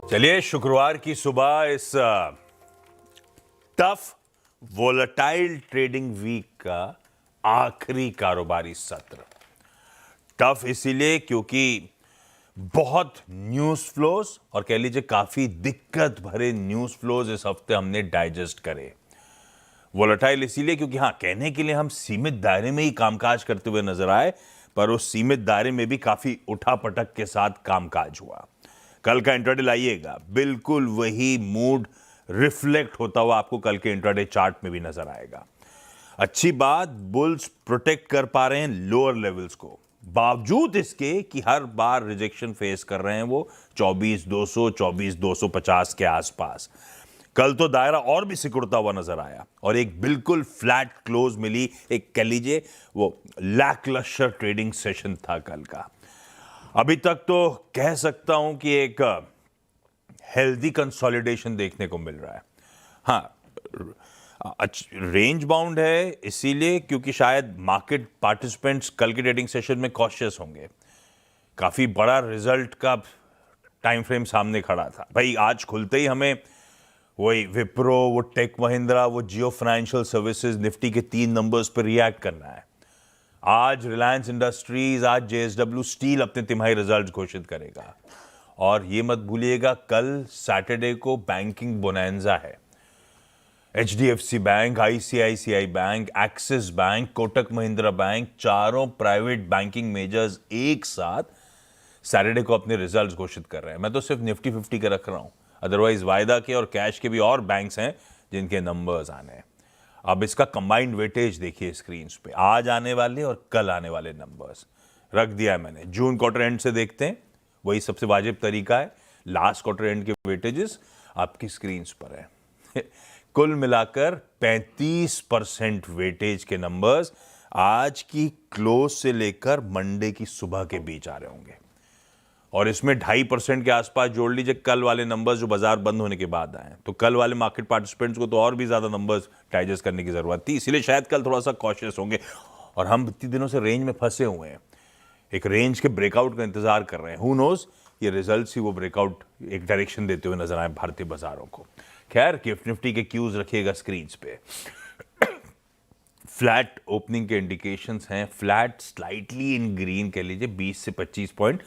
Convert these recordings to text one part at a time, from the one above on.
चलिए, शुक्रवार की सुबह इस टफ वोलेटाइल ट्रेडिंग वीक का आखिरी कारोबारी सत्र। टफ इसीलिए क्योंकि बहुत न्यूज फ्लोज और कह लीजिए काफी दिक्कत भरे न्यूज फ्लोज इस हफ्ते हमने डाइजेस्ट करे। वोलेटाइल इसीलिए क्योंकि हाँ, कहने के लिए हम सीमित दायरे में ही कामकाज करते हुए नजर आए, पर उस सीमित दायरे में भी काफी उठापटक के साथ कामकाज हुआ। कल का इंट्राडे लाइएगा, बिल्कुल वही मूड रिफ्लेक्ट होता हुआ आपको कल के इंट्राडे चार्ट में भी नजर आएगा। अच्छी बात, बुल्स प्रोटेक्ट कर पा रहे हैं लोअर लेवल्स को, बावजूद इसके कि हर बार रिजेक्शन फेस कर रहे हैं वो 24,200 24,250 के आसपास। कल तो दायरा और भी सिकुड़ता हुआ नजर आया और एक बिल्कुल फ्लैट क्लोज मिली। एक कह लीजिए वो लैकलस्टर ट्रेडिंग सेशन था कल का। अभी तक तो कह सकता हूं कि एक हेल्दी कंसोलिडेशन देखने को मिल रहा है। हाँ, रेंज बाउंड है इसीलिए क्योंकि शायद मार्केट पार्टिसिपेंट्स कल के ट्रेडिंग सेशन में कॉशियस होंगे। काफी बड़ा रिजल्ट का टाइम फ्रेम सामने खड़ा था। भाई, आज खुलते ही हमें वही विप्रो, वो टेक महिंद्रा, वो जियो फाइनेंशियल सर्विसेज, निफ्टी के 3 नंबर्स पर रिएक्ट करना है। आज रिलायंस इंडस्ट्रीज, आज जेएसडब्ल्यू स्टील अपने तिमाही रिजल्ट घोषित करेगा। और ये मत भूलिएगा, कल सैटरडे को बैंकिंग बोनैंजा है। HDFC bank, ICICI bank, axis bank, Kotak Mahindra bank, चारों प्राइवेट बैंकिंग मेजर्स एक साथ सैटरडे को अपने रिजल्ट्स घोषित कर रहे हैं। मैं तो सिर्फ निफ्टी 50 के रख रहा हूं, अदरवाइज वायदा के और कैश के भी और बैंक्स हैं जिनके नंबर्स आने हैं। अब इसका कंबाइंड वेटेज देखिए स्क्रीन पे, आज आने वाले और कल आने वाले नंबर्स रख दिया है मैंने। जून क्वार्टर एंड से देखते हैं, वही सबसे वाजिब तरीका है। लास्ट क्वार्टर एंड के वेटेजेस आपकी स्क्रीन पर है। कुल मिलाकर 35% वेटेज के नंबर्स आज की क्लोज से लेकर मंडे की सुबह के बीच आ रहे होंगे। और इसमें 2.5% के आसपास जोड़ लीजिए कल वाले नंबर्स जो बाजार बंद होने के बाद आए। तो कल वाले मार्केट पार्टिसिपेंट्स को तो और भी ज्यादा नंबर्स डाइजेस्ट करने की जरूरत थी, इसीलिए शायद कल थोड़ा सा कॉशियस होंगे। और हम इतने दिनों से रेंज में फंसे हुए हैं, एक रेंज के ब्रेकआउट का इंतजार कर रहे हैं। हु नोज, ये रिजल्ट्स ही वो ब्रेकआउट एक डायरेक्शन देते हुए नजर आए भारतीय बाजारों को। खैर, गिफ्ट निफ्टी के क्यूज रखिएगा स्क्रीन पे। फ्लैट ओपनिंग के इंडिकेशंस हैं, फ्लैट स्लाइटली इन ग्रीन कह लीजिए, 20 से 25 पॉइंट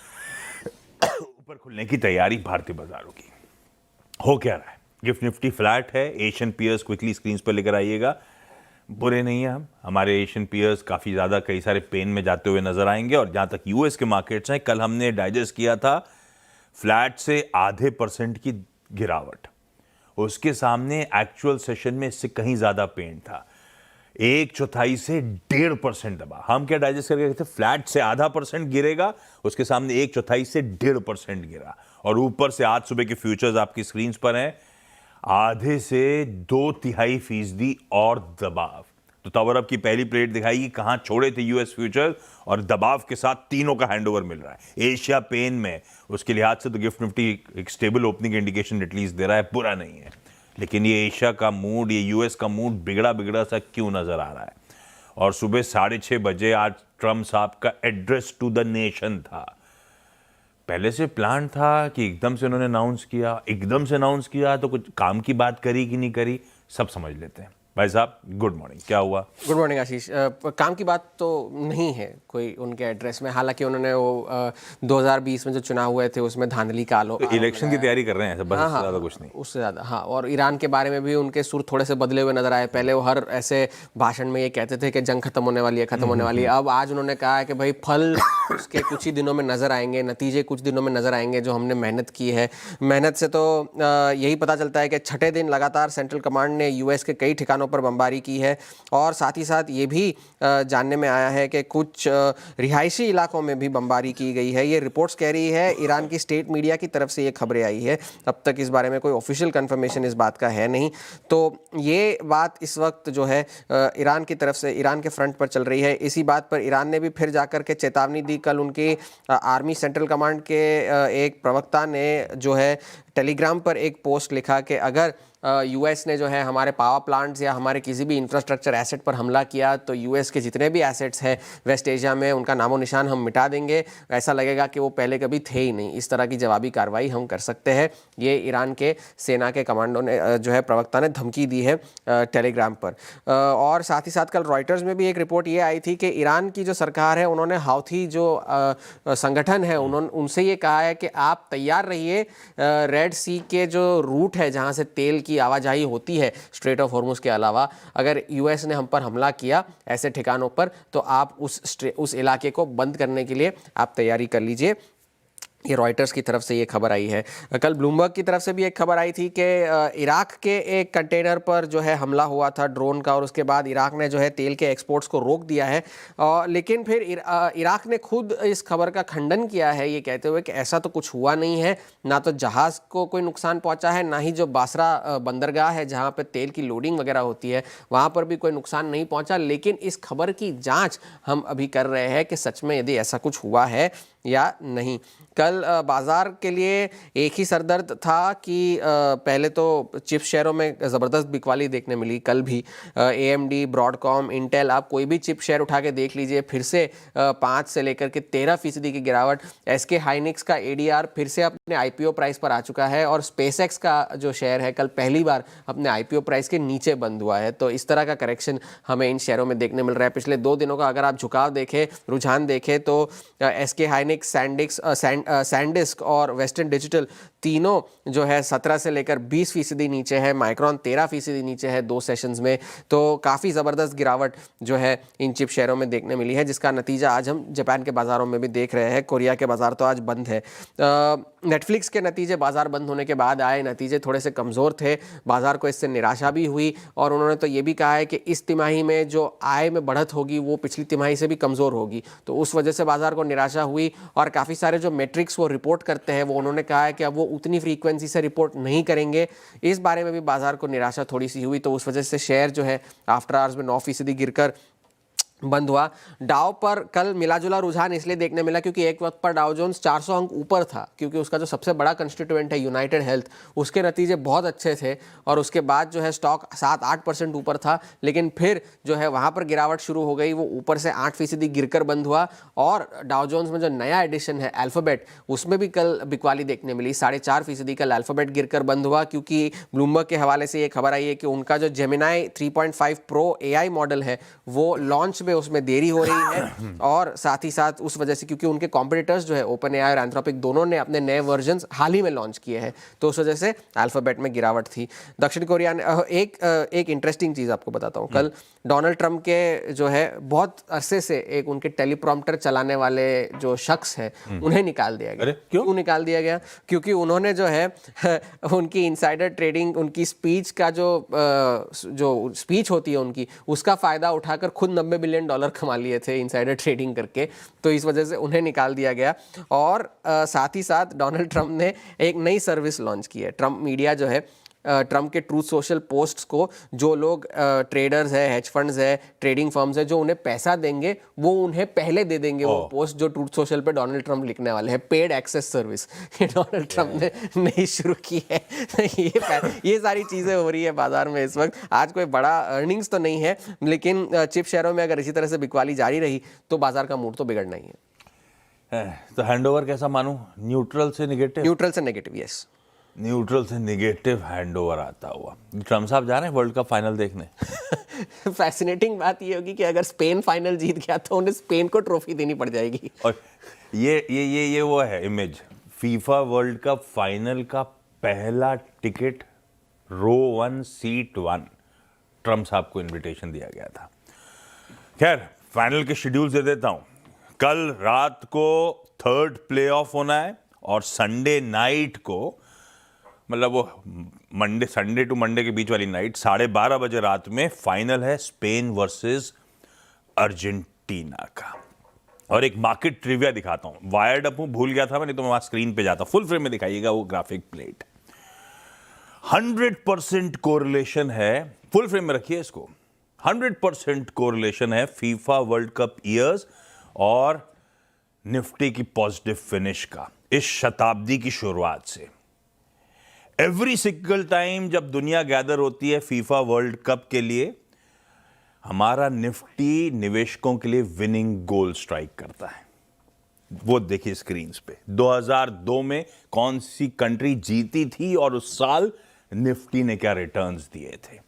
ऊपर खुलने की तैयारी भारतीय बाजारों की। हो क्या रहा है? गिफ्ट निफ्टी फ्लैट है। एशियन पीयर्स क्विकली स्क्रीन पर लेकर आइएगा। बुरे नहीं है हम, हमारे एशियन पीयर्स काफी ज्यादा कई सारे पेन में जाते हुए नजर आएंगे। और जहां तक यूएस के मार्केट्स हैं, कल हमने डाइजेस्ट किया था फ्लैट से 0.5% की गिरावट। उसके सामने एक्चुअल सेशन में इससे कहीं ज्यादा पेन था, 1/4 से 1.5% दबा। हम क्या डाइजेस्ट करके थे? फ्लैट से 0.5% गिरेगा, उसके सामने 1/4 से 1.5% गिरा। और ऊपर से आज सुबह के फ्यूचर्स आपकी स्क्रीन पर हैं, 0.5 से 2/3% और दबाव। तो टावर अप की पहली प्लेट दिखाएगी कहां छोड़े थे यूएस फ्यूचर्स, और दबाव के साथ तीनों का हैंडओवर मिल रहा है। एशिया पेन में, उसके लिहाज से तो गिफ्ट निफ्टी एक stable opening indication at least they रहा है, बुरा नहीं है। लेकिन ये एशिया का मूड, ये यूएस का मूड बिगड़ा बिगड़ा सा क्यों नजर आ रहा है? और सुबह 6:30 बजे आज ट्रम्प साहब का एड्रेस टू द नेशन था। पहले से प्लान था कि एकदम से उन्होंने अनाउंस किया तो कुछ काम की बात करी कि नहीं करी, सब समझ लेते हैं। भाई साहब, गुड मॉर्निंग, क्या हुआ? गुड मॉर्निंग आशीष। काम की बात तो नहीं है कोई उनके एड्रेस में, हालांकि उन्होंने वो 2020 में जो चुनाव हुए थे उसमें धांधली का इलेक्शन की तैयारी कर रहे हैं, बस उससे ज़्यादा कुछ नहीं। उससे ज़्यादा हाँ। और ईरान के बारे में भी उनके सुर थोड़े से बदले हुए नजर आए। पहले वो हर ऐसे भाषण में ये कहते थे कि जंग खत्म होने वाली है, अब आज उन्होंने कहा है कि भाई फल उसके कुछ ही दिनों में नजर आएंगे, नतीजे कुछ दिनों में नजर आएंगे जो हमने मेहनत की है। मेहनत से तो यही पता चलता है कि 6ठे दिन लगातार सेंट्रल कमांड ने यूएस के कई ठिकानों पर बमबारी की है। और साथ ही साथ ये भी जानने में आया है कि कुछ रिहायशी इलाकों में भी बमबारी की गई है। ये रिपोर्ट्स कह रही है, ईरान की स्टेट मीडिया की तरफ से ये खबरें आई है। अब तक इस बारे में कोई ऑफिशियल कंफर्मेशन इस बात का है नहीं। तो ये बात इस वक्त जो है ईरान की तरफ से, ईरान के फ्रंट पर चल रही है। इसी बात पर ईरान ने भी फिर जाकर के चेतावनी दी। कल उनकी आर्मी सेंट्रल कमांड के एक प्रवक्ता ने जो है टेलीग्राम पर एक पोस्ट लिखा कि अगर यूएस ने जो है हमारे पावर प्लांट्स या हमारे किसी भी इंफ्रास्ट्रक्चर एसेट पर हमला किया तो यूएस के जितने भी एसेट्स हैं वेस्ट एशिया में उनका नामो निशान हम मिटा देंगे, ऐसा लगेगा कि वो पहले कभी थे ही नहीं। इस तरह की जवाबी कार्रवाई हम कर सकते हैं। ये ईरान के सेना के कमांडो ने जो है प्रवक्ता ने धमकी दी है टेलीग्राम पर। और साथ ही साथ कल रॉयटर्स में भी एक रिपोर्ट ये आई थी कि ईरान की जो सरकार है उन्होंने हाउथी जो संगठन है उनसे ये कहा है कि आप तैयार रहिए, रेड सी के जो रूट है जहाँ से तेल की आवाजाही होती है स्ट्रेट ऑफ हॉर्मुज के अलावा, अगर यूएस ने हम पर हमला किया ऐसे ठिकानों पर तो आप उस इलाके को बंद करने के लिए आप तैयारी कर लीजिए। ये रॉयटर्स की तरफ से ये खबर आई है। कल ब्लूमबर्ग की तरफ से भी एक खबर आई थी कि इराक के एक कंटेनर पर जो है हमला हुआ था ड्रोन का और उसके बाद इराक ने जो है तेल के एक्सपोर्ट्स को रोक दिया है। लेकिन फिर इराक ने खुद इस खबर का खंडन किया है ये कहते हुए कि ऐसा तो कुछ हुआ नहीं है, ना तो जहाज़ को कोई नुकसान पहुंचा है, ना ही जो बासरा बंदरगाह है जहां पर तेल की लोडिंग वगैरह होती है वहां पर भी कोई नुकसान नहीं पहुंचा। लेकिन इस खबर की जाँच हम अभी कर रहे हैं कि सच में यदि ऐसा कुछ हुआ है या नहीं। कल बाजार के लिए एक ही सरदर्द था कि पहले तो चिप शेयरों में ज़बरदस्त बिकवाली देखने मिली। कल भी AMD, ब्रॉडकॉम, इंटेल, आप कोई भी चिप शेयर उठा के देख लीजिए, फिर से 5 से लेकर के 13% की गिरावट। SK हाइनिक्स का ADR फिर से अपने IPO प्राइस पर आ चुका है और स्पेसएक्स का जो शेयर है कल पहली बार अपने IPO प्राइस के नीचे बंद हुआ है। तो इस तरह का करेक्शन हमें इन शेयरों में देखने मिल रहा है। पिछले 2 दिनों का अगर आप झुकाव देखें, रुझान देखें तो SK हाइनिक्स, सैंडिस्क और वेस्टर्न डिजिटल तीनों जो है 17 से लेकर 20% नीचे है। माइक्रॉन 13% नीचे है 2 सेशंस में। तो काफ़ी ज़बरदस्त गिरावट जो है इन चिप शेयरों में देखने मिली है, जिसका नतीजा आज हम जापान के बाज़ारों में भी देख रहे हैं। कोरिया के बाज़ार तो आज बंद है। नेटफ्लिक्स के नतीजे बाज़ार बंद होने के बाद आए, नतीजे थोड़े से कमज़ोर थे, बाज़ार को इससे निराशा भी हुई और उन्होंने तो ये भी कहा है कि इस तिमाही में जो आय में बढ़त होगी वो पिछली तिमाही से भी कमज़ोर होगी। तो उस वजह से बाज़ार को निराशा हुई और काफ़ी सारे जो मेट्रिक्स वो रिपोर्ट करते हैं वो उन्होंने कहा है कि अब वो उतनी फ्रीक्वेंसी से रिपोर्ट नहीं करेंगे। इस बारे में भी बाजार को निराशा थोड़ी सी हुई, तो उस वजह से शेयर जो है आफ्टर आवर्स में 9% गिरकर बंद हुआ। डाउ पर कल मिलाजुला रुझान इसलिए देखने मिला क्योंकि एक वक्त पर डाउ जोन्स 400 अंक ऊपर था, क्योंकि उसका जो सबसे बड़ा कंस्टिट्यूएंट है यूनाइटेड हेल्थ, उसके नतीजे बहुत अच्छे थे और उसके बाद जो है स्टॉक 7-8% ऊपर था। लेकिन फिर जो है वहाँ पर गिरावट शुरू हो गई, वो ऊपर से 8% गिरकर बंद हुआ। और डाउ जोन्स में जो नया एडिशन है अल्फाबेट, उसमें भी कल बिकवाली देखने मिली। 4.5% कल अल्फाबेट गिरकर बंद हुआ, क्योंकि ब्लूमबर्ग के हवाले से ये खबर आई है कि उनका जो जेमिनाई 3.5 प्रो AI मॉडल है वो लॉन्च उसमें देरी हो रही है। और साथ ही साथ उस वजह से क्योंकि उनके कॉम्पिटिटर्स जो है OpenAI और एंथ्रोपिक दोनों ने अपने नए वर्जन्स हाल ही में लॉन्च किए हैं, तो उस वजह से अल्फाबेट में गिरावट थी। दक्षिण कोरिया ने एक इंटरेस्टिंग चीज़ आपको बताता हूँ। कल डोनाल्ड ट्रंप के जो है बहुत अरसे से एक उनके टेलीप्रॉम्प्टर चलाने वाले जो शख्स है उन्हें निकाल दिया गया। क्यों निकाल दिया गया? क्योंकि उन्होंने जो है उनकी इनसाइडर ट्रेडिंग, उनकी स्पीच का जो स्पीच होती है उनकी, उसका फ़ायदा उठाकर खुद $90 बिलियन कमा लिए थे इनसाइडर ट्रेडिंग करके। तो इस वजह से उन्हें निकाल दिया गया। और साथ ही साथ डोनाल्ड ट्रंप ने एक नई सर्विस लॉन्च की है। ट्रंप मीडिया जो है ट्रंप के ट्रूथ सोशल पोस्ट्स को जो लोग ट्रेडर्स है, हेज फंड्स है, ट्रेडिंग फर्म्स है, जो उन्हें पैसा देंगे वो उन्हें पहले दे देंगे वो पोस्ट जो ट्रूथ सोशल पे डोनाल्ड ट्रंप लिखने वाले हैं। पेड एक्सेस सर्विस ये डोनाल्ड ट्रंप ने नहीं शुरू की है। ये सारी चीज़ें हो रही है बाजार में इस वक्त। आज कोई बड़ा अर्निंग्स तो नहीं है, लेकिन चिप शेयरों में अगर इसी तरह से बिकवाली जारी रही तो बाजार का मूड तो बिगड़ना ही है। तो हैंडओवर कैसा मानूं? न्यूट्रल से नेगेटिव? न्यूट्रल से नेगेटिव, यस। न्यूट्रल से नेगेटिव हैंडओवर आता हुआ। ट्रम्प साहब जा रहे हैं वर्ल्ड कप फाइनल देखने। फैसिनेटिंग बात ये होगी कि अगर स्पेन फाइनल जीत गया तो उन्हें स्पेन को ट्रॉफी देनी पड़ जाएगी। और ये वो है image, FIFA world cup final का पहला टिकट रो 1 सीट 1 ट्रम्प साहब को इनविटेशन दिया गया था। खैर, फाइनल के शेड्यूल दे देता हूं। कल रात को 3rd प्लेऑफ होना है और संडे नाइट को, मतलब वो संडे टू मंडे के बीच वाली नाइट 12:30 बजे रात में फाइनल है स्पेन वर्सेस अर्जेंटीना का। और एक मार्केट ट्रिविया दिखाता हूं। वायर्ड अप भूल गया था मैं, नहीं तो मैं वहां स्क्रीन पे जाता। फुल फ्रेम में दिखाइएगा वो ग्राफिक प्लेट। 100% कोरिलेशन है, फुल फ्रेम में रखिए इसको। 100% कोरिलेशन है फीफा वर्ल्ड कप ईयर्स और निफ्टी की पॉजिटिव फिनिश का इस शताब्दी की शुरुआत से। एवरी सिंगल टाइम जब दुनिया गैदर होती है फीफा वर्ल्ड कप के लिए, हमारा निफ्टी निवेशकों के लिए विनिंग गोल स्ट्राइक करता है। वो देखिए स्क्रीन पे 2002 में कौन सी कंट्री जीती थी और उस साल निफ्टी ने क्या रिटर्न्स दिए थे।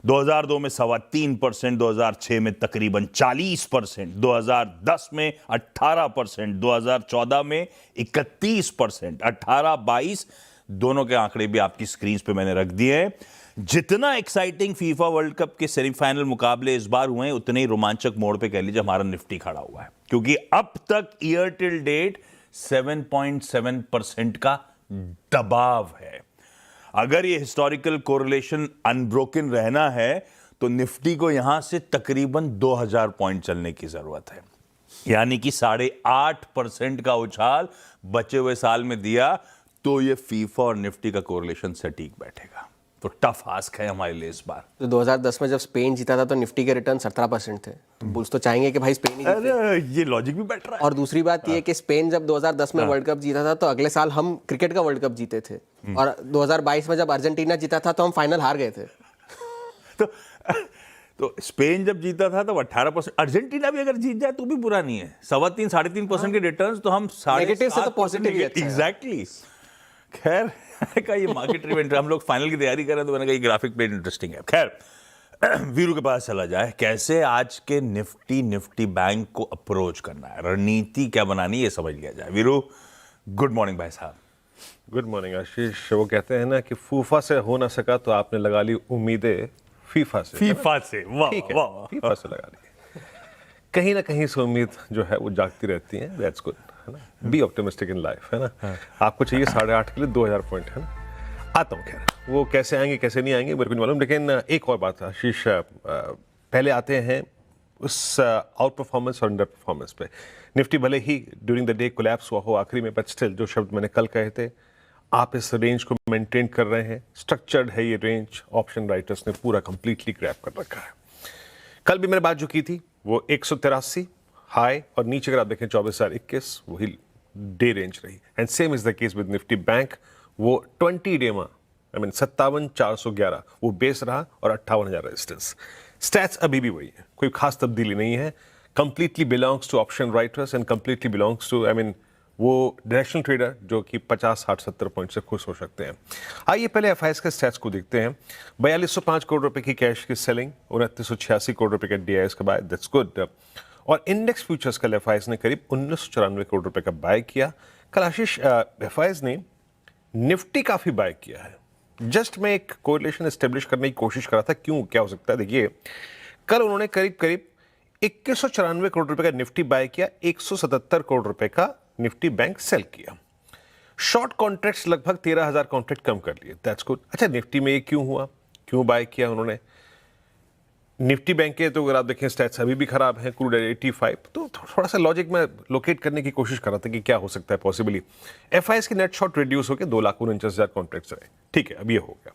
2002 में 3.25%, 2006 में तकरीबन 40%, 2010 में 18%, 2014 में 31%, 18-22 दोनों के आंकड़े भी आपकी स्क्रीन पे मैंने रख दिए हैं। जितना एक्साइटिंग फीफा वर्ल्ड कप के सेमीफाइनल मुकाबले इस बार हुए हैं, उतने ही रोमांचक मोड़ पे कह लीजिए हमारा निफ्टी खड़ा हुआ है, क्योंकि अब तक ईयर टिल डेट 7.7% का दबाव है। अगर ये हिस्टोरिकल कोरिलेशन अनब्रोकन रहना है तो निफ्टी को यहां से तकरीबन 2000 पॉइंट चलने की जरूरत है, यानी कि 8.5% का उछाल बचे हुए साल में दिया तो ये फीफा और निफ्टी का कोरिलेशन सटीक बैठेगा। तो टफ आस्क है हमारे लिए इस बार। तो 2010 में जब स्पेन जीता था तो निफ्टी के रिटर्न 17% थे, तो बुल्स तो चाहेंगे कि भाई स्पेन ही जीते। अरे ये लॉजिक भी बैठ रहा है। और दूसरी बात ये कि स्पेन जब 2010 में वर्ल्ड कप जीता था तो अगले साल हम क्रिकेट का वर्ल्ड कप जीते थे, और 2022 में जब अर्जेंटीना जीता था तो हम फाइनल हार गए थे। तो स्पेन जब जीता था तो 18%, अर्जेंटीना भी अगर जीत जाए तो भी बुरा नहीं है। 3.5-3.5% के रिटर्न्स तो हम नेगेटिव से तो पॉजिटिव ही अच्छा है। एग्जैक्टली। खैर का ये मार्केट इवेंट, हम लोग फाइनल की तैयारी कर रहे हैं तो मैंने कहा ये ग्राफिक प्लेट इंटरेस्टिंग है। खैर वीरू के पास चला जाए, कैसे आज के निफ्टी बैंक को अप्रोच करना है, रणनीति क्या बनानी है, ये समझ लिया जाए। वीरू, गुड मॉर्निंग भाई साहब। गुड मॉर्निंग आशीष। वो कहते हैं ना कि फूफा से हो ना सका तो आपने लगा ली उम्मीदें फीफा से। फीफा से, वाह ठीक है, वाह। फीफा से लगा ली। कहीं ना कहीं से उम्मीद जो है वो जागती रहती है। दैट्स गुड, है ना। बी ऑप्टिमिस्टिक इन लाइफ, है ना। आपको चाहिए 8.5 के लिए 2000 पॉइंट, है ना। आता हूँ, खैर वो कैसे आएंगे कैसे नहीं आएंगे मेरे को नहीं मालूम, लेकिन एक और बात आशीष, पहले आते हैं उस आउट परफॉर्मेंस और अंडर परफॉर्मेंस पे। निफ्टी भले ही ड्यूरिंग द डे कोलैप्स हुआ हो आखिरी में, बट स्टिल जो शब्द मैंने कल कहे थे, आप इस रेंज को मेंटेन कर रहे हैं। स्ट्रक्चर्ड है ये रेंज, ऑप्शन राइटर्स ने पूरा कंप्लीटली ग्रैब कर रखा है। कल भी मैंने बात जो की थी वो 183 हाई और नीचे अगर आप देखें 24,021 वही डे रेंज रही। And same is the case with Nifty bank, वो 20 डे में 57,411 वो बेस रहा और 58,000 रेजिस्टेंस। स्टैट्स अभी भी वही है, कोई खास तब्दीली नहीं है। Completely belongs to option writers and completely belongs to वो डायरेक्शनल ट्रेडर जो कि 50, 60, 70 पॉइंट से खुश हो सकते हैं। आइए पहले एफआईएस के स्टैट्स को देखते हैं। 4205 करोड़ रुपए की कैश की सेलिंग, 2986 करोड़ रुपए का डीआईएस का बाय, दैट्स गुड। और इंडेक्स फ्यूचर्स कल एफआईएस ने करीब 1994 करोड़ रुपए का बाय किया। कल आशीष एफआईएस ने निफ्टी काफी बाय किया है। जस्ट मैं एक कोरिलेशन एस्टेब्लिश करने की कोशिश कर रहा था, क्यों क्या हो सकता है। देखिए कल उन्होंने करीब 2194 करोड़ रुपए का निफ्टी बाय किया, 177 करोड़ रुपए का निफ्टी बैंक सेल किया। शॉर्ट कॉन्ट्रैक्ट्स लगभग 13,000 कॉन्ट्रैक्ट कम कर लिए, दैट्स गुड। अच्छा, निफ्टी में ये क्यों हुआ, क्यों बाय किया उन्होंने। निफ्टी बैंक के तो अगर आप देखें स्टैट्स अभी भी खराब है, क्रूड 85, तो थोड़ा सा लॉजिक में लोकेट करने की कोशिश कर रहा था कि क्या हो सकता है पॉसिबली। एफआईएस की नेट शॉर्ट रिड्यूस होकर 2,49,000 कॉन्ट्रैक्ट्स रहे, ठीक है, अब ये हो गया।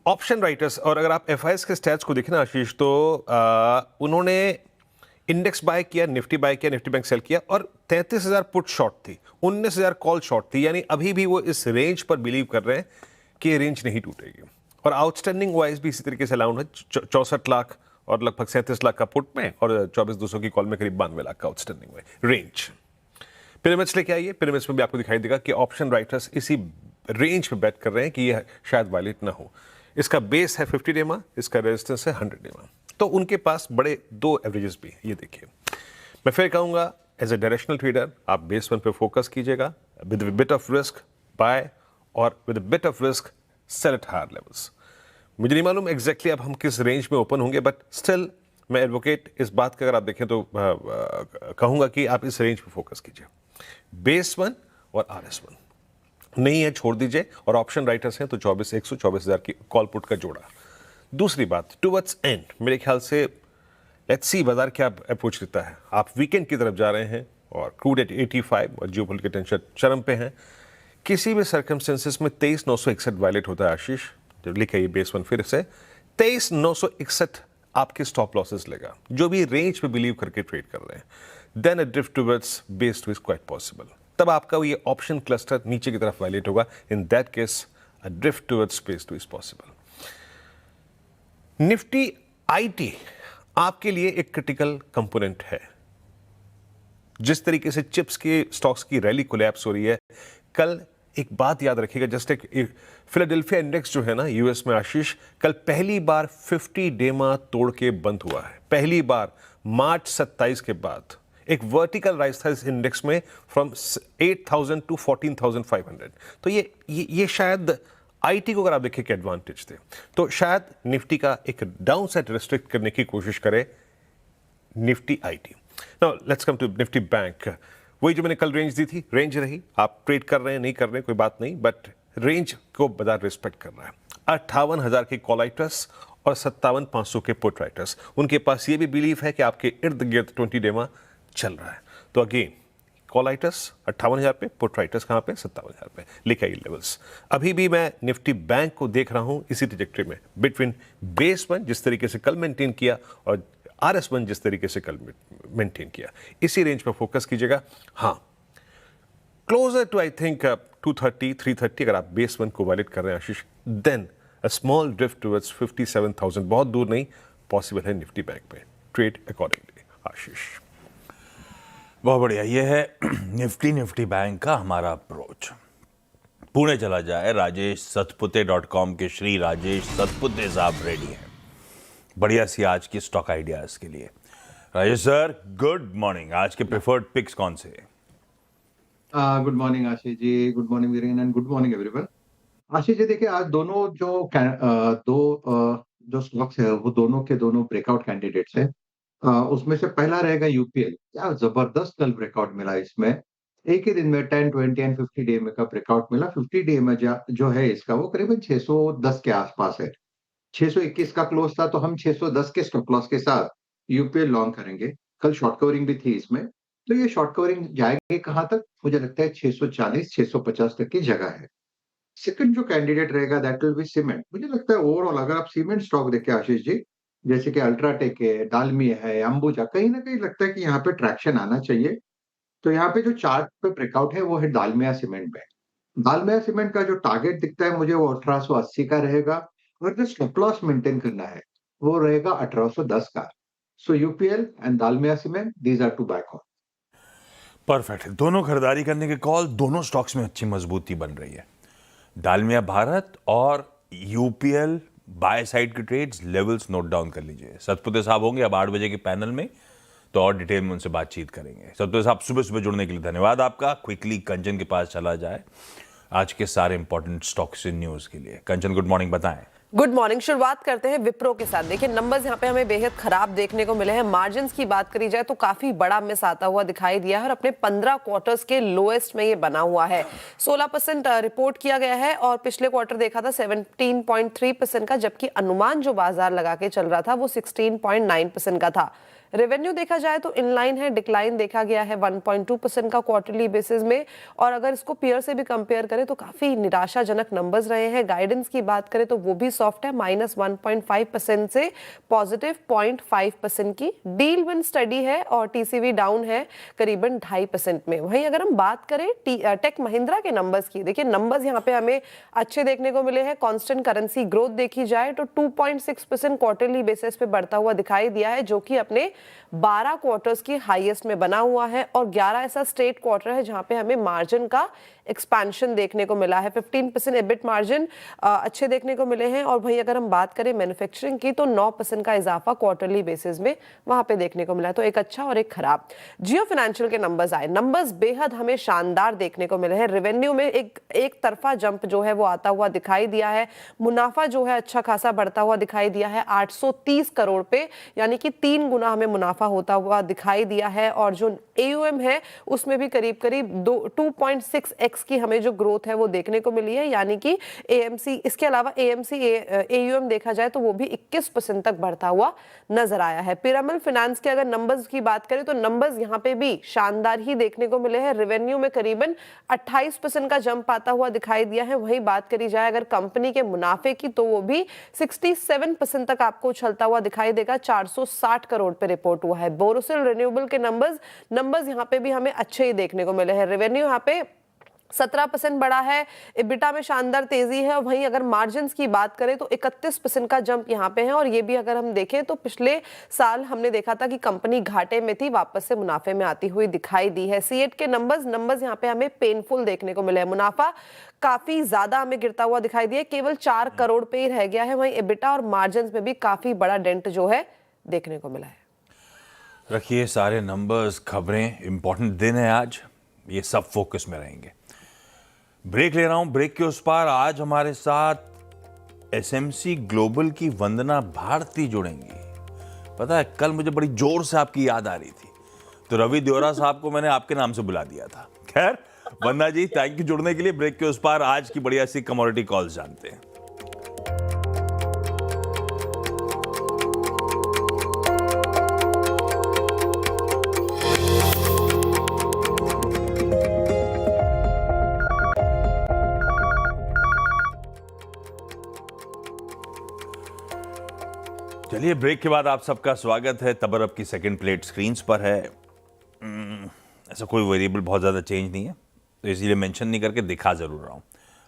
ऑप्शन राइटर्स, और अगर आप एफआईएस के स्टैट्स को देखें ना आशीष, तो उन्होंने इंडेक्स बाय किया, निफ्टी बाय किया, निफ्टी बैंक सेल किया, और 33,000 पुट शॉर्ट थी, 19,000 कॉल शॉर्ट थी। यानी अभी भी वो इस रेंज पर बिलीव कर रहे हैं कि ये रेंज नहीं टूटेगी। और आउटस्टैंडिंग वाइज भी इसी तरीके से अलाउंड है, 64 लाख और लगभग 37 लाख का पुट में, और 24,200 की कॉल में करीब 92 लाख का आउटस्टैंडिंग में रेंज। पिरामिड्स लेके आइए, पिरामिड्स में भी आपको दिखाई देगा कि ऑप्शन राइटर्स इसी रेंज पे बैट कर रहे हैं कि ये शायद वायलेट ना हो। इसका बेस है 50 डे में, इसका रेजिस्टेंस है 100 डे में, तो उनके पास बड़े दो एवरेजेस भी हैं। ये देखिए, मैं फिर कहूँगा एज ए डायरेक्शनल ट्रेडर आप बेस वन पे फोकस कीजिएगा, with bit of risk buy, और with bit of risk sell at higher levels. मुझे नहीं मालूम एग्जैक्टली अब हम किस रेंज में ओपन होंगे, बट स्टिल मैं एडवोकेट इस बात का अगर आप देखें तो कहूँगा कि आप इस रेंज पे फोकस कीजिए। बेस वन और RS वन नहीं है छोड़ दीजिए, और ऑप्शन राइटर्स हैं तो 24,100, 24,000 की कॉल पुट का जोड़ा। दूसरी बात, टुवर्ड्स एंड मेरे ख्याल से लेट्स सी बाजार क्या अप्रोच लेता है। आप वीकेंड की तरफ जा रहे हैं और क्रूड एट 85 और जियोपॉलिटिकल टेंशन चरम पे हैं। किसी भी सर्कमस्टेंसेस में 23,961 वायलेट होता है आशीष, जब लिखा ये बेस वन फिर से 23,961 आपके स्टॉप लॉसेस लेगा, जो भी रेंज पे बिलीव करके ट्रेड कर रहे हैं। Then a drift towards base two is quite possible. तब आपका ये ऑप्शन क्लस्टर नीचे की तरफ वायलेट होगा। In that case A drift towards space too is possible. Nifty IT आपके लिए एक क्रिटिकल कंपोनेंट है. जिस तरीके से चिप्स के स्टॉक्स की रैली कोलैप्स हो रही है, कल एक बात याद रखिएगा, जस्ट एक फिलाडेल्फिया इंडेक्स जो है ना यूएस में, आशीष, कल पहली बार 50 डेमा तोड़ के बंद हुआ है. पहली बार मार्च 27 के बाद एक वर्टिकल राइज था इस इंडेक्स में फ्रॉम 8,000 टू 14,500. तो ये शायद आईटी को अगर आप देखें कि एडवांटेज थे, तो शायद निफ्टी का एक डाउन साइड रिस्ट्रिक्ट करने की कोशिश करे Nifty IT. Now let's come to Nifty bank. वही जो मैंने कल रेंज दी थी, रेंज रही. आप ट्रेड कर रहे हैं नहीं कर रहे हैं कोई बात नहीं, बट रेंज को बाजार रिस्पेक्ट कर रहा है. 58,000 के कॉल राइटर्स और 57,500 के पुट राइटर्स, उनके पास ये भी बिलीव है कि आपके इर्द गिर्द 20 डेमा चल रहा है. तो अगेन कॉल राइटर्स 58,000 पे, पुट राइटर्स कहाँ पे, 57,000 पे. लिखा ये लेवल्स. अभी भी मैं निफ्टी बैंक को देख रहा हूँ इसी ट्रैजेक्टरी में, बिटवीन बेस 1 जिस तरीके से कल मेंटेन किया और RS1 जिस तरीके से कल मेंटेन किया, इसी रेंज पर फोकस कीजिएगा. हाँ, क्लोजर टू आई थिंक 230, 330 अगर आप बेस 1 को वैलिड कर रहे हैं Ashish, then a small drift towards 57,000 बहुत दूर नहीं, पॉसिबल है निफ्टी बैंक में. Trade accordingly. आशीष, बहुत बढ़िया. ये है निफ्टी बैंक का हमारा अप्रोच. पुणे चला जाए, राजेश सतपुते.com के श्री राजेश सतपुते साहब रेडी हैं बढ़िया सी आज की स्टॉक आइडियाज के लिए. Rajesh sir, good morning. आज के प्रेफर्ड पिक्स कौन से हैं? Good morning Ashish ji, good morning Viren and good morning everyone. Ashish ji देखिए, आज दोनों जो स्टॉक्स है वो दोनों के दोनों ब्रेकआउट कैंडिडेट्स हैं. उसमें से पहला रहेगा यूपीएल. क्या जबरदस्त कल ब्रेकआउट मिला इसमें. एक ही दिन में 10, 20 एंड 50 डे में का ब्रेकआउट मिला. 50 डे में जो है इसका वो करीबन 610 के आसपास है. 621 का क्लोज था, तो हम 610 के स्टॉप लॉस के साथ यूपीएल लॉन्ग करेंगे. कल शॉर्ट कवरिंग भी थी इसमें, तो ये शॉर्ट कवरिंग जाएगी कहां तक, मुझे लगता है 640, 650 तक की जगह है. सेकंड जो कैंडिडेट रहेगा दैट विल बी सीमेंट. मुझे लगता है ओवरऑल अगर आप सीमेंट स्टॉक देखें आशीष जी, जैसे कि अल्ट्राटेक है, डालमिया है, अंबुजा, कहीं ना कहीं लगता है कि यहाँ पे ट्रैक्शन आना चाहिए. तो यहाँ पे जो चार्ट पे ब्रेकआउट है वो है डालमिया सीमेंट में. डालमिया सीमेंट का जो टारगेट दिखता है मुझे वो 1880 का रहेगा, और जो स्टॉप लॉस मेंटेन करना है वो रहेगा 1810 का. So UPL and Dalmia cement, these are two buy call. Perfect. दोनों खरीदारी करने के कॉल. दोनों स्टॉक्स में अच्छी मजबूती बन रही है. डालमिया भारत और यूपीएल बाय साइड के ट्रेड्स लेवल्स नोट डाउन कर लीजिए. सतपुते साहब होंगे अब 8 बजे के पैनल में, तो और डिटेल में उनसे बातचीत करेंगे. सतपुते साहब, सुबह सुबह जुड़ने के लिए धन्यवाद आपका. क्विकली कंचन के पास चला जाए आज के सारे इंपॉर्टेंट स्टॉक्स इन न्यूज के लिए. कंचन, गुड मॉर्निंग, बताएं. Good morning. शुरुआत करते हैं विप्रो के साथ. देखिए नंबर्स यहाँ पे हमें बेहद खराब देखने को मिले हैं. मार्जिन्स की बात करी जाए तो काफी बड़ा मिस आता हुआ दिखाई दिया है और अपने 15 क्वार्टर्स के लोएस्ट में ये बना हुआ है. 16% रिपोर्ट किया गया है और पिछले क्वार्टर देखा था 17.3% का, जबकि अनुमान जो बाजार लगा के चल रहा था वो 16.9% का था. रेवेन्यू देखा जाए तो इनलाइन है, डिक्लाइन देखा गया है 1.2% का क्वार्टरली बेसिस में. और अगर इसको पीयर से भी कंपेयर करें तो काफी निराशाजनक नंबर्स रहे हैं. गाइडेंस की बात करें तो वो भी सॉफ्ट है, -1.5% से पॉजिटिव 0.5% की. डील विन स्टडी है और टीसीवी डाउन है करीबन 2.5% में. वहीं अगर हम बात करें टेक महिंद्रा के नंबर्स की, देखिए नंबर्स यहाँ पे हमें अच्छे देखने को मिले हैं. कांस्टेंट करेंसी ग्रोथ देखी जाए तो 2.6% क्वार्टरली बेसिस पे बढ़ता हुआ दिखाई दिया है, जो कि अपने 12 क्वार्टर्स की हाईएस्ट में बना हुआ है. और 11 ऐसा स्ट्रेट क्वार्टर है जहां पे हमें मार्जिन का एक्सपेंशन देखने को मिला है. 15% एबिट मार्जिन अच्छे देखने को मिले हैं. और वहीं अगर हम बात करें मैन्युफैक्चरिंग की तो 9% का इजाफा क्वार्टरली बेसिस में वहां पे देखने को मिला है. तो एक अच्छा और एक खराब. जियो फाइनेंशियल के नंबर्स आए, नंबर्स बेहद हमें शानदार देखने को मिले हैं. रेवेन्यू में एक तरफा जंप जो है वो आता हुआ दिखाई दिया है. मुनाफा जो है अच्छा खासा बढ़ता हुआ दिखाई दिया है 830 करोड़ पे, यानी कि 3 गुना हमें मुनाफा होता हुआ दिखाई दिया है. और जो AUM है उसमें भी करीब करीब 2.6x की हमें जो ग्रोथ है वो देखने को मिली है, यानी कि AMC, इसके अलावा AMC AUM देखा जाए तो वो भी 21% तक बढ़ता हुआ नजर आया है. पिरामिड फाइनेंस के अगर नंबर्स की बात करें तो नंबर्स यहाँ पे भी शानदार ही देखने को मिले हैं. रेवेन्यू में करीबन 28% का जंप आता हुआ दिखाई दिया है. वहीं बात करी जाए अगर कंपनी के मुनाफे की तो वो भी 67% तक आपको उछलता हुआ दिखाई देगा. 460 करोड़ पे रिपोर्ट हुआ है. बोरोसिल रिन्यूएबल के नंबर्स यहाँ पे भी हमें अच्छे ही देखने को मिले हैं. रेवेन्यू यहाँ पे 17% बढ़ा है। EBITDA में शानदार तेजी है और वहीं अगर मार्जिन्स की बात करें तो 31% का जंप यहाँ पे है। और ये भी अगर हम देखें तो पिछले साल हमने देखा था कि कंपनी घाटे में थी, वापस से मुनाफे में आती हुई दिखाई दी है। सीएट के नंबर्स यहाँ पे हमें पेनफुल देखने को मिले हैं। मुनाफा काफी ज्यादा हमें गिरता हुआ दिखाई दिया, केवल 4 करोड़ पे ही रह गया है। वहीं EBITDA और मार्जिन्स में भी काफी बड़ा डेंट जो है देखने को मिला है। रखिए सारे नंबर्स, खबरें, इंपॉर्टेंट दिन है आज, ये सब फोकस में रहेंगे। ब्रेक ले रहा हूं, ब्रेक के उस पार आज हमारे साथ एसएमसी ग्लोबल की वंदना भारती जुड़ेंगी। पता है कल मुझे बड़ी जोर से आपकी याद आ रही थी, तो रवि देओरा साहब को मैंने आपके नाम से बुला दिया था। खैर वंदना जी, थैंक यू जुड़ने के लिए। ब्रेक के उस पार आज की बढ़िया सी कमोडिटी कॉल्स जानते हैं। चलिए ब्रेक के बाद आप सबका स्वागत है। तबर अब की सेकंड प्लेट स्क्रीन्स पर है। ऐसा कोई वेरिएबल बहुत ज़्यादा चेंज नहीं है, तो इसीलिए मेंशन नहीं करके दिखा ज़रूर रहा हूँ।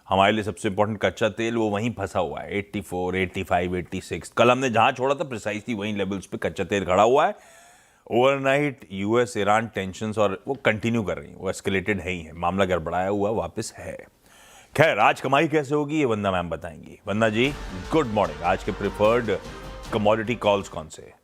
हमारे लिए सबसे इंपॉर्टेंट कच्चा तेल वो वहीं फंसा हुआ है, 84, 85, 86। कल हमने जहाँ छोड़ा था प्रिसाइसली वहीं लेवल्स पे कच्चा तेल खड़ा हुआ है। ओवरनाइट यूएस ईरान टेंशंस और वो कंटिन्यू कर रही हैं, वो एस्केलेटेड है ही है, मामला गड़बड़ाया हुआ वापस है। खैर आज कमाई कैसे होगी ये वंदना मैम बताएंगी। वंदना जी गुड मॉर्निंग। आज के प्रिफर्ड कमोडिटी कॉल्स कौन से हैं?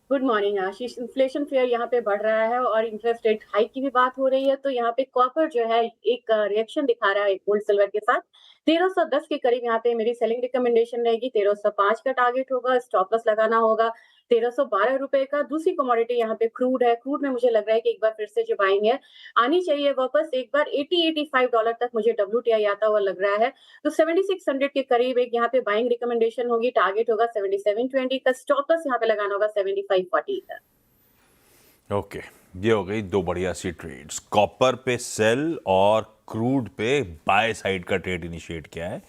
गुड मॉर्निंग आशीष। इन्फ्लेशन फेयर यहाँ पे बढ़ रहा है और इंटरेस्ट रेट हाइक की भी बात हो रही है, तो यहाँ पे कॉपर जो है एक रिएक्शन दिखा रहा है गोल्ड सिल्वर के साथ। 1310 के करीब यहाँ पे मेरी सेलिंग रिकमेंडेशन रहेगी। 1305 का टारगेट होगा, स्टॉप लॉस लगाना होगा 1312 रुपए का। दूसरी कमोडिटी यहाँ पे क्रूड है। क्रूड में मुझे लग रहा है कि एक बार फिर से जो बाइंग है आनी चाहिए वापस। एक बार $80-85 तक मुझे WTI आता हुआ लग रहा है, तो 7600 के करीब एक यहाँ पे बाइंग रिकमेंडेशन होगी। टारगेट होगा 7720 का, स्टॉप लॉस यहाँ पे लगाना होगा 7540 का। ओके, ये हो गई दो बढ़िया सी ट्रेड्स। कॉपर पे सेल और क्रूड पे बाय साइड का ट्रेड इनिशिएट किया है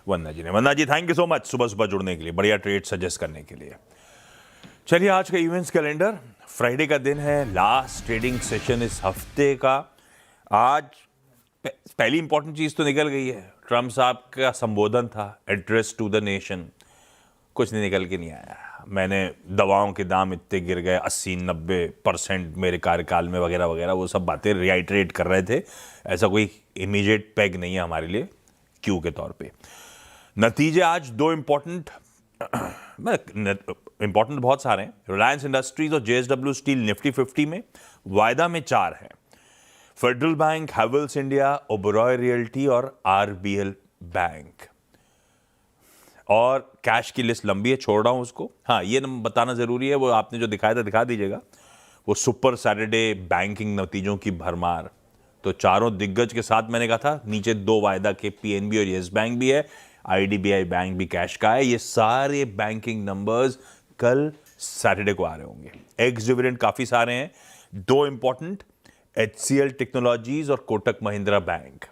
वंदना जी ने। वंदना जी थैंक यू सो मच सुबह सुबह जुड़ने के लिए, बढ़िया ट्रेड सजेस्ट करने के लिए। चलिए आज का इवेंट्स कैलेंडर, फ्राइडे का दिन है, लास्ट ट्रेडिंग सेशन इस हफ्ते का। आज पहली इंपॉर्टेंट चीज तो निकल गई है, ट्रम्प साहब का संबोधन था, एड्रेस टू द नेशन। कुछ नहीं निकल के नहीं आया। मैंने दवाओं के दाम इतने गिर गए 80-90% मेरे कार्यकाल में वगैरह वगैरह, वो सब बातें रिआइटरेट कर रहे थे। ऐसा कोई इमीडिएट पैग नहीं है हमारे लिए क्यू के तौर पे। नतीजे आज दो इंपॉर्टेंट बहुत सारे हैं। रिलायंस इंडस्ट्रीज और JSW स्टील निफ्टी 50 में, वायदा में 4 है। Federal bank, Havells India, Oberoi realty और RBL बैंक। और कैश की लिस्ट लंबी है, छोड़ रहा हूं उसको। हाँ ये बताना जरूरी है, वो आपने जो दिखाया था दिखा दीजिएगा, वो सुपर सैटरडे बैंकिंग नतीजों की भरमार। तो चारों दिग्गज के साथ मैंने कहा था, नीचे 2 वायदा के PNB और येस बैंक भी है, IDBI बैंक भी कैश का है। ये सारे बैंकिंग नंबर्स कल सैटरडे को आ रहे होंगे। एक्स डिविडेंड काफी सारे हैं, 2 इंपॉर्टेंट, HCL टेक्नोलॉजीज और कोटक महिंद्रा बैंक।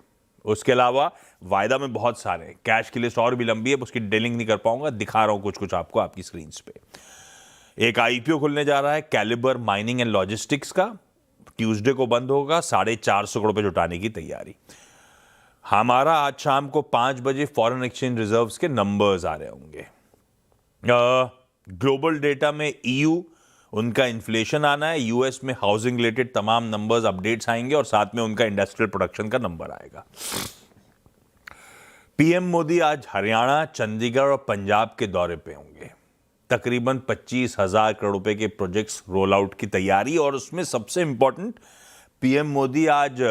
उसके अलावा वायदा में बहुत सारे हैं। कैश की लिस्ट और भी लंबी है, उसकी डिटेलिंग नहीं कर पाऊंगा, दिखा रहा हूं कुछ कुछ आपको आपकी स्क्रीन पे। एक IPO खुलने जा रहा है कैलिबर माइनिंग एंड लॉजिस्टिक्स का, ट्यूसडे को बंद होगा, 450 करोड़ रुपए जुटाने की तैयारी। हमारा आज शाम को 5 बजे फॉरेन एक्सचेंज रिजर्व्स के नंबर्स आ रहे होंगे। ग्लोबल डेटा में EU उनका इन्फ्लेशन आना है, US में हाउसिंग रिलेटेड तमाम नंबर्स अपडेट्स आएंगे और साथ में उनका इंडस्ट्रियल प्रोडक्शन का नंबर आएगा। PM मोदी आज हरियाणा, चंडीगढ़ और पंजाब के दौरे पे होंगे। तकरीबन 25,000 करोड़ रुपए के प्रोजेक्ट्स रोल आउट की तैयारी, और उसमें सबसे इंपॉर्टेंट PM मोदी आज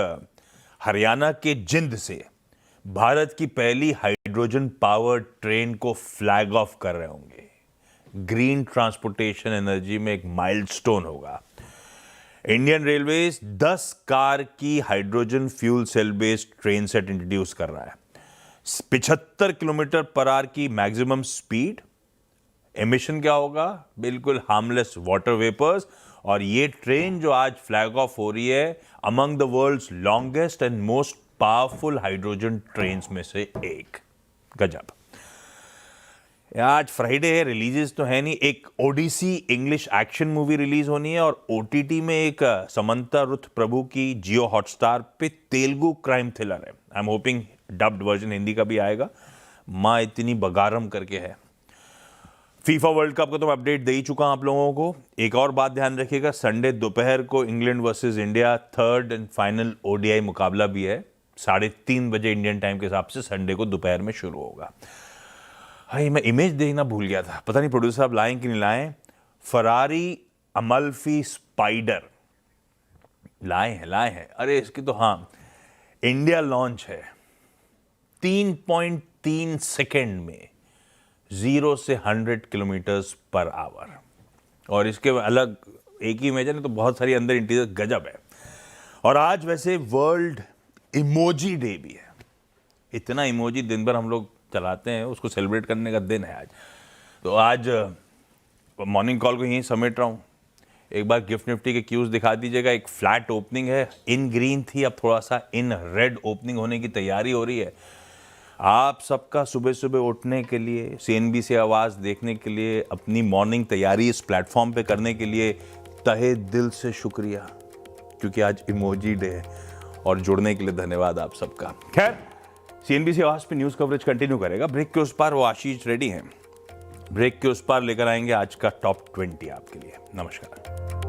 हरियाणा के जिंद से भारत की पहली हाइड्रोजन पावर ट्रेन को फ्लैग ऑफ कर रहे होंगे। ग्रीन ट्रांसपोर्टेशन एनर्जी में एक माइलस्टोन होगा। इंडियन रेलवेज 10 कार की hydrogen fuel cell based train set introduce कर रहा है। 75 किलोमीटर पर आवर की मैक्सिमम स्पीड। एमिशन क्या होगा? बिल्कुल हार्मलेस वाटर वेपर्स। और ये ट्रेन जो आज फ्लैग ऑफ हो रही है, among the world's longest and most powerful hydrogen trains में से एक। गजब। आज फ्राइडे है, रिलीजेस तो है नहीं। एक Odyssey English action movie release होनी है और ओटीटी में एक समंता रुथ प्रभु की जियो हॉटस्टार पे तेलुगु क्राइम थ्रिलर है। I am hoping dubbed version Hindi का भी आएगा। माँ इतनी बगारम करके है। फीफा वर्ल्ड कप का तो मैं अपडेट दे ही चुका हूं आप लोगों को। एक और बात ध्यान रखिएगा, संडे दोपहर को England versus India third and final ODI मुकाबला भी है। 3:30 बजे इंडियन टाइम के हिसाब से संडे को दोपहर में शुरू होगा। हाय, मैं इमेज देखना भूल गया था, पता नहीं प्रोड्यूसर साहब लाएं कि नहीं लाएं। फरारी अमल्फी स्पाइडर लाए हैं। अरे इसकी तो हाँ इंडिया लॉन्च है। 3.3 सेकेंड में 0 से 100 किलोमीटर्स पर आवर। और इसके अलग एक ही इमेज है ना, तो बहुत सारी अंदर इंटीरियर गजब है। और आज वैसे वर्ल्ड इमोजी डे भी है। इतना इमोजी दिन भर हम लोग चलाते हैं, उसको सेलिब्रेट करने का दिन है आज। तो आज मॉर्निंग कॉल को यहीं समेट रहा हूँ। एक बार गिफ्ट निफ्टी के क्यूज दिखा दीजिएगा। एक फ्लैट ओपनिंग है, इन ग्रीन थी, अब थोड़ा सा इन रेड ओपनिंग होने की तैयारी हो रही है। आप सबका सुबह सुबह उठने के लिए, सीएनबीसी आवाज़ देखने के लिए, अपनी मॉर्निंग तैयारी इस प्लेटफॉर्म पे करने के लिए तहे दिल से शुक्रिया, क्योंकि आज इमोजी डे है। और जुड़ने के लिए धन्यवाद आप सबका। खैर, सीएनबीसी आवाज़ पे न्यूज़ कवरेज कंटिन्यू करेगा। ब्रेक के उस पार वो आशीष रेडी हैं। ब्रेक के उस पार लेकर आएंगे आज का टॉप 20 आपके लिए। नमस्कार।